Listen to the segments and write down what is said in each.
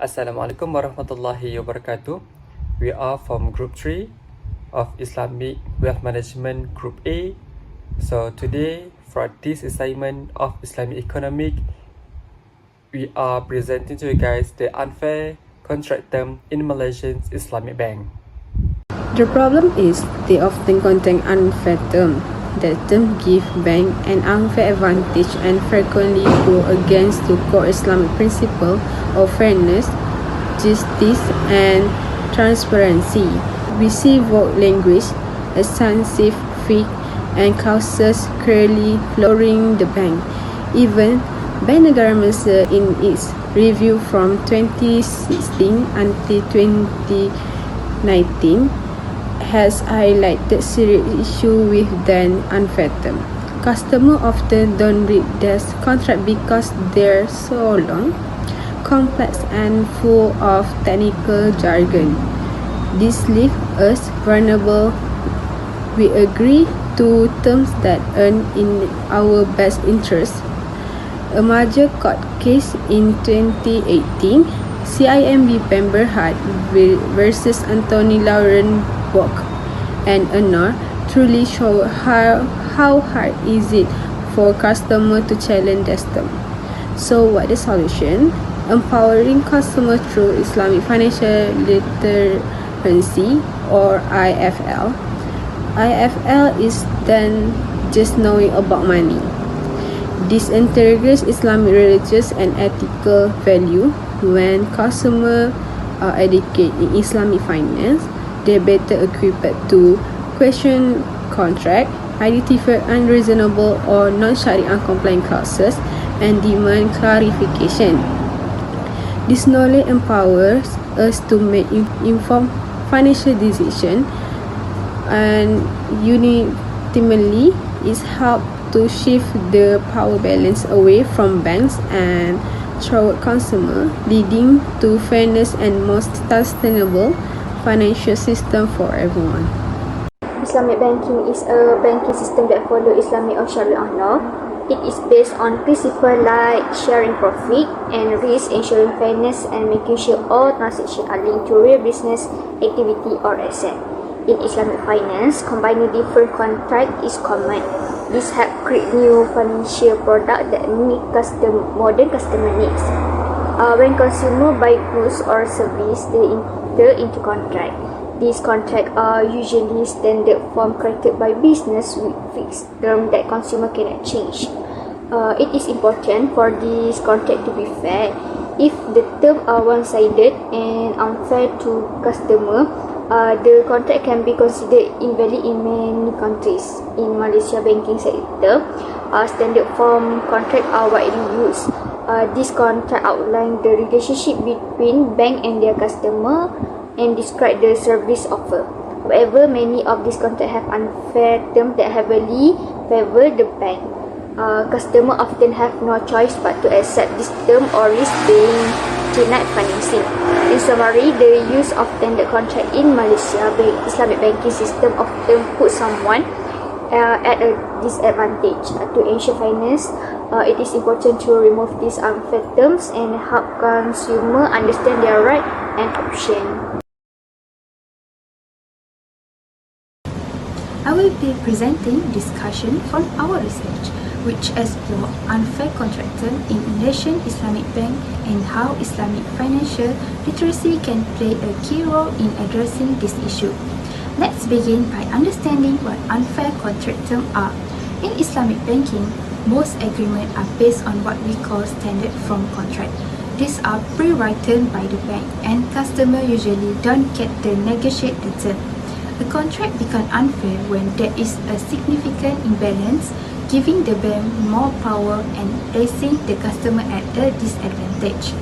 Assalamualaikum warahmatullahi wabarakatuh. We are from Group 3 of Islamic Wealth Management Group A. So today, for this assignment of Islamic Economic, we are presenting to you guys the unfair contract term in Malaysian Islamic Bank. The problem is they often contain unfair terms. That term give bank an unfair advantage and frequently go against the core Islamic principle of fairness, justice, and transparency. We see vogue language, extensive fee, and clauses clearly flouting the bank. Even Bank Negara Malaysia in its review from 2016 until 2019 has highlighted serious issue with the unfair term. Customers often don't read their contract because they're so long, complex, and full of technical jargon. This leaves us vulnerable. We agree to terms that earn in our best interest. A major court case in 2018, CIMB Pemberhad versus Anthony Lauren Walk and Honor truly show how hard is it for customer to challenge their term. So what the solution? Empowering customers through Islamic Financial Literacy or IFL. IFL is then just knowing about money. This integrates Islamic religious and ethical value. When customers are educated in Islamic finance, they're better equipped to question contract, identify unreasonable or non-Sharia compliant clauses, and demand clarification. This knowledge empowers us to make informed financial decisions, and ultimately it helps to shift the power balance away from banks and toward consumer, leading to fairness and more sustainable financial system for everyone. Islamic banking is a banking system that follows Islamic or Sharia law. It is based on principles like sharing profit and risk, ensuring fairness, and making sure all transactions are linked to real business activity or asset. In Islamic finance, combining different contracts is common. This helps create new financial products that meet modern customer needs. When consumers buy goods or service, they enter into contract. These contracts are usually standard form created by business with fixed terms that consumer cannot change. It is important for this contract to be fair. If the terms are one-sided and unfair to customer, the contract can be considered invalid in many countries. In Malaysia banking sector, standard form contract are widely used. This contract outline the relationship between bank and their customer and describe the service offer. However, many of these contracts have unfair terms that heavily favor the bank. Customers often have no choice but to accept this term or risk being denied financing. In summary, the use of standard contract in Malaysia Islamic banking system often puts someone at a disadvantage. To ensure fairness, it is important to remove these unfair terms and help consumers understand their right and option. I will be presenting discussion from our research, which explore unfair contract term in Malaysian Islamic Bank and how Islamic financial literacy can play a key role in addressing this issue. Let's begin by understanding what unfair contract terms are. In Islamic banking, most agreements are based on what we call standard form contract. These are pre-written by the bank, and customers usually don't get to negotiate the term. The contract becomes unfair when there is a significant imbalance, giving the bank more power and placing the customer at a disadvantage.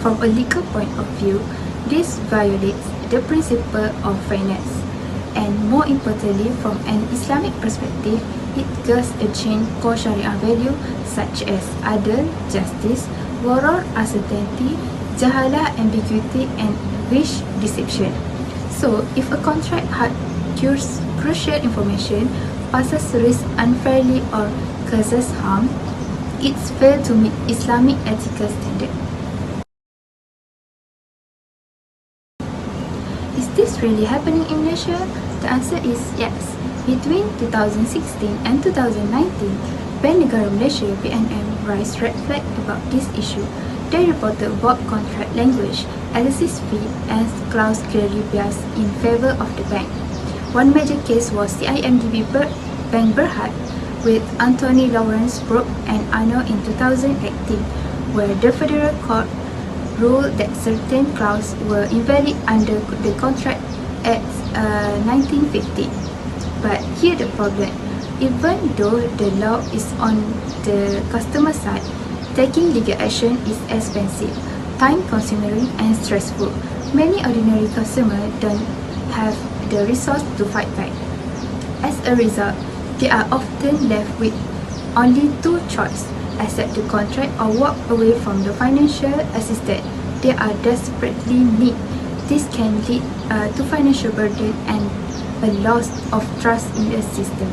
From a legal point of view, this violates the principle of fairness. And more importantly, from an Islamic perspective, it goes against core Sharia value such as adl, justice, moral uncertainty, jahalah, ambiguity, and wish deception. So, if a contract had crucial information, passes risk unfairly, or causes harm, it's failed to meet Islamic ethical standard. Is this really happening in Malaysia? The answer is yes. Between 2016 and 2019, Bank Negara Malaysia (BNM) raised red flag about this issue. They reported bold contract language, excessive fee, and clause clearly biased in favor of the bank. One major case was CIMDB Bank Berhad with Anthony Lawrence Brooke and Ano in 2018, where the Federal Court ruled that certain clauses were invalid under the Contract Act 1950. But here the problem, even though the law is on the customer side, taking legal action is expensive, time-consuming and stressful. Many ordinary consumers don't have the resource to fight back. As a result, they are often left with only two choices: accept the contract or walk away from the financial assistance they are desperately need. This can lead to financial burden and a loss of trust in the system.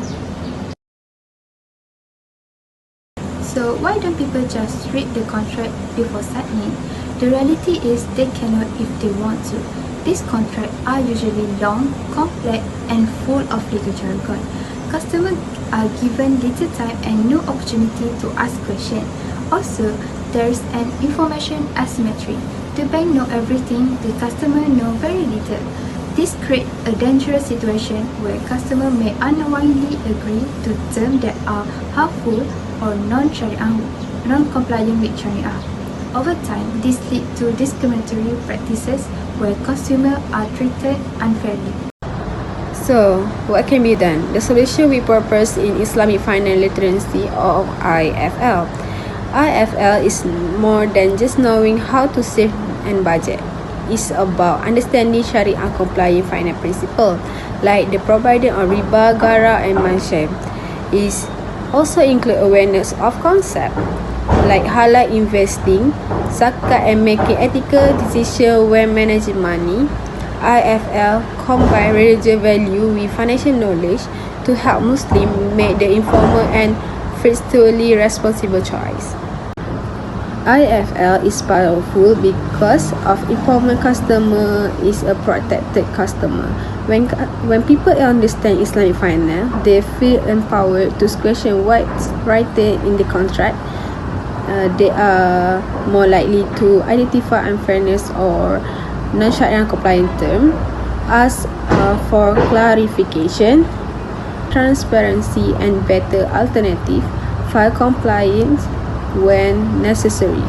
So why don't people just read the contract before signing? The reality is they cannot if they want to. These contracts are usually long, complex, and full of legal jargon. Customers are given little time and no opportunity to ask questions. Also, there is an information asymmetry. The bank know everything, the customer know very little. This creates a dangerous situation where customer may unknowingly agree to terms that are harmful or non-compliant with Sharia. Over time, this leads to discriminatory practices where consumers are treated unfairly. So, what can be done? The solution we propose in Islamic Finance Literacy or IFL. IFL is more than just knowing how to save and budget. It's about understanding Sharia compliant finance principles like the providing of riba, gara, and mansham. It also include awareness of concepts like halal investing, zakat, and making ethical decisions when managing money. IFL combine religious value with financial knowledge to help Muslims make the informed and fiscally responsible choice. IFL is powerful because of informed customer is a protected customer. When people understand Islamic finance, they feel empowered to question what's written in the contract. They are more likely to identify unfairness or non-Sharia compliant term, ask for clarification, transparency, and better alternative, file compliance when necessary.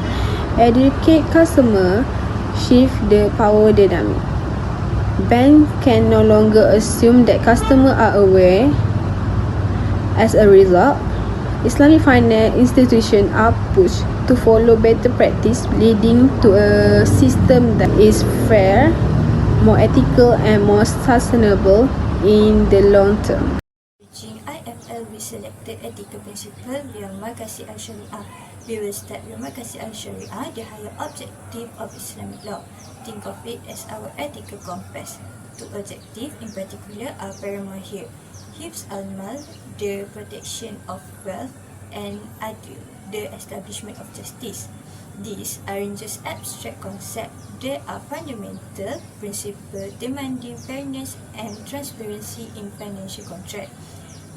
Educate customer, shift the power dynamic. Bank can no longer assume that customers are aware. As a result, Islamic finance institutions are pushed to follow better practice, leading to a system that is fair, more ethical, and more sustainable in the long term. Teaching IFL, we selected ethical principle via Makasih Al-Shariah. We will start with Makasih Al-Shariah, the higher objective of Islamic law. Think of it as our ethical compass. Two objectives in particular are paramount here: Hifz al-Mal, the protection of wealth, and Adl, the establishment of justice. These aren't just abstract concepts, they are fundamental principles demanding fairness and transparency in financial contract.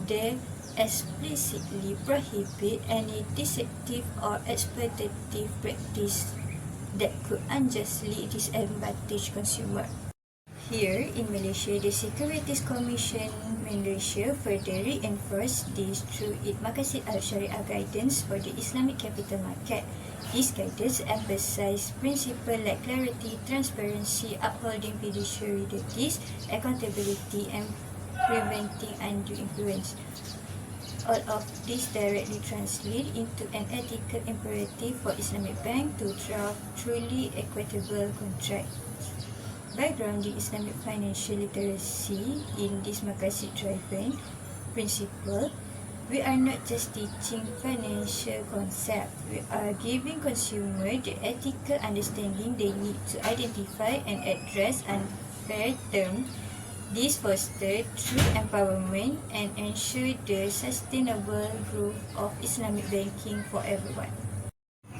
They explicitly prohibit any deceptive or exploitative practice that could unjustly disadvantage consumers. Here in Malaysia, the Securities Commission Malaysia further reinforced this through its Makasih Al-Shariah guidance for the Islamic capital market. This guidance emphasizes principles like clarity, transparency, upholding fiduciary duties, accountability, and preventing undue influence. All of this directly translate into an ethical imperative for Islamic bank to draft truly equitable contracts. Backgrounding Islamic financial literacy in this Makasih-driven principle, we are not just teaching financial concepts, we are giving consumers the ethical understanding they need to identify and address unfair terms. This fosters true empowerment and ensures the sustainable growth of Islamic banking for everyone.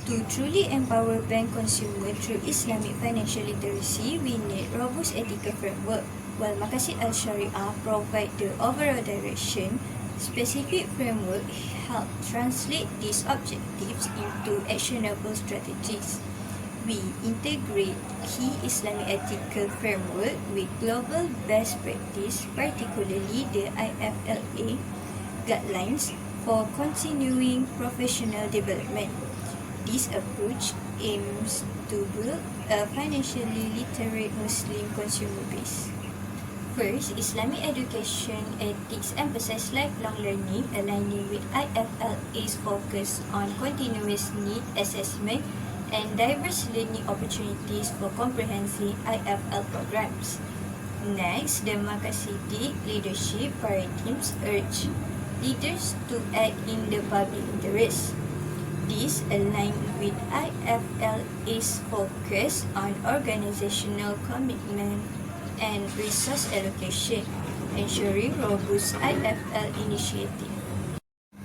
To truly empower bank consumer through Islamic financial literacy, we need robust ethical framework. While Maqasid Al-Shariah provide the overall direction, specific framework help translate these objectives into actionable strategies. We integrate key Islamic ethical framework with global best practice, particularly the IFLA guidelines for continuing professional development. This approach aims to build a financially literate Muslim consumer base. First, Islamic education ethics emphasize lifelong learning, aligning with IFLA's focus on continuous need assessment and diverse learning opportunities for comprehensive IFL programs. Next, the Maqasidic leadership paradigms urge leaders to act in the public interest. This aligns with IFLA's focus on organizational commitment and resource allocation, ensuring robust IFL initiative.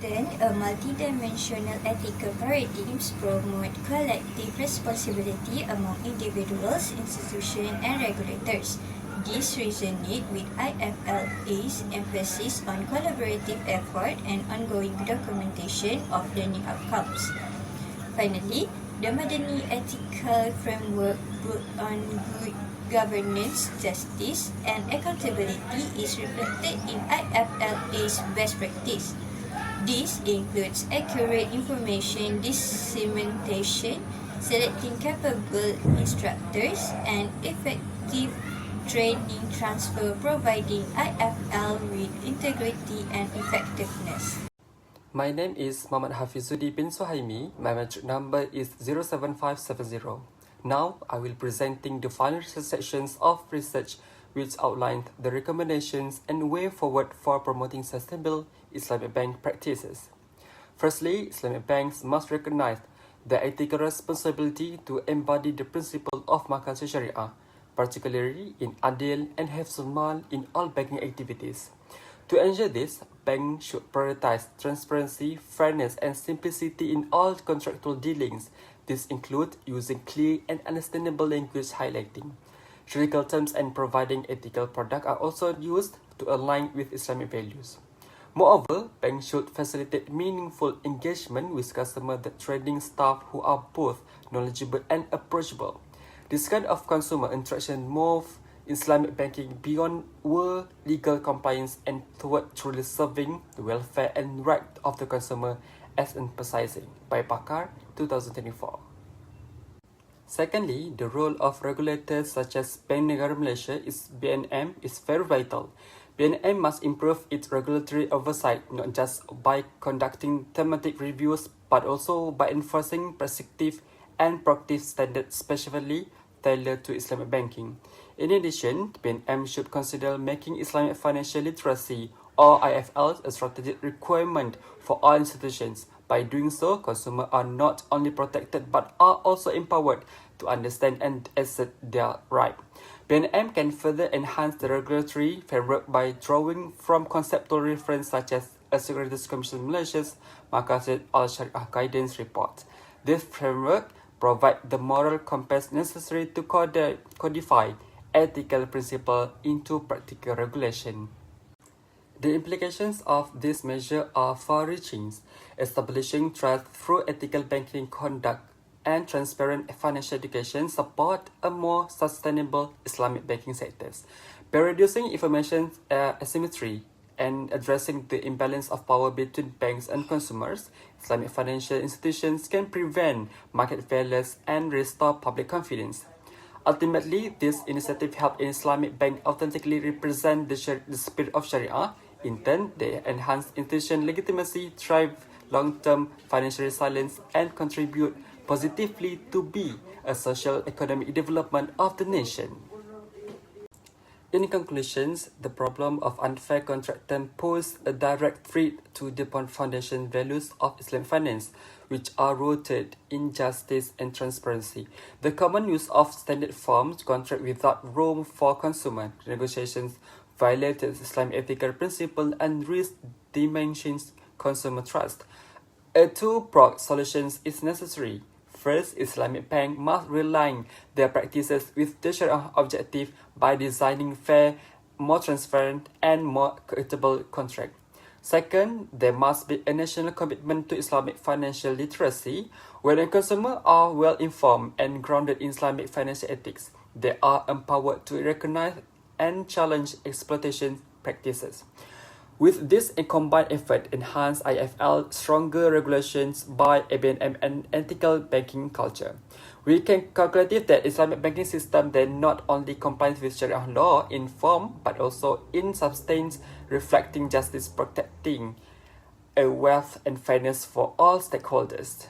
Then, a multidimensional ethical paradigms promote collective responsibility among individuals, institutions, and regulators. This resonates with IFLA's emphasis on collaborative effort and ongoing documentation of learning outcomes. Finally, the Madani ethical framework built on good governance, justice, and accountability is reflected in IFLA's best practice. This includes accurate information dissemination, selecting capable instructors, and effective training transfer, providing IFL with integrity and effectiveness. My name is Muhammad Hafizuddin bin Suhaimi. My metric number is 07570. Now, I will presenting the final sections of research which outlined the recommendations and way forward for promoting sustainable Islamic bank practices. Firstly, Islamic banks must recognize the ethical responsibility to embody the principle of Maqasid Sharia, particularly in adil and hifzul mal in all banking activities. To ensure this, banks should prioritize transparency, fairness, and simplicity in all contractual dealings. This includes using clear and understandable language highlighting juridical terms and providing ethical products are also used to align with Islamic values. Moreover, banks should facilitate meaningful engagement with customer trading staff who are both knowledgeable and approachable. This kind of consumer interaction moves Islamic banking beyond world legal compliance and toward truly serving the welfare and right of the consumer, as emphasizing by Bakar 2024. Secondly, the role of regulators such as Bank Negara Malaysia BNM is very vital. BNM must improve its regulatory oversight not just by conducting thematic reviews but also by enforcing prescriptive and proactive standards specifically tailored to Islamic banking. In addition, BNM should consider making Islamic financial literacy or IFL a strategic requirement for all institutions. By doing so, consumers are not only protected but are also empowered to understand and assert their right. BNM can further enhance the regulatory framework by drawing from conceptual references such as a Securities Commission Malaysia's Maqasid Al-Shariah Guidance Report. This framework provides the moral compass necessary to codify ethical principles into practical regulation. The implications of this measure are far-reaching, establishing trust through ethical banking conduct and transparent financial education support a more sustainable Islamic banking sectors. By reducing information asymmetry and addressing the imbalance of power between banks and consumers, Islamic financial institutions can prevent market failures and restore public confidence. Ultimately, this initiative helps Islamic bank authentically represent the spirit of Sharia. In turn, they enhance institution legitimacy, drive long-term financial resilience, and contribute positively to be a social economic development of the nation. In conclusions, the problem of unfair contracting poses a direct threat to the foundation values of Islamic finance, which are rooted in justice and transparency. The common use of standard forms contract without room for consumer negotiations violates Islamic ethical principle and risks diminishing consumer trust. A two-pronged solution is necessary. First, Islamic bank must realign their practices with the Sharia objective by designing fair, more transparent, and more equitable contracts. Second, there must be a national commitment to Islamic financial literacy. When the consumers are well informed and grounded in Islamic financial ethics, they are empowered to recognize and challenge exploitation practices. With this combined effort, enhance IFL stronger regulations by ABNM and ethical banking culture. We can conclude that Islamic banking system then not only complies with Sharia law in form but also in substance, reflecting justice, protecting a wealth and fairness for all stakeholders.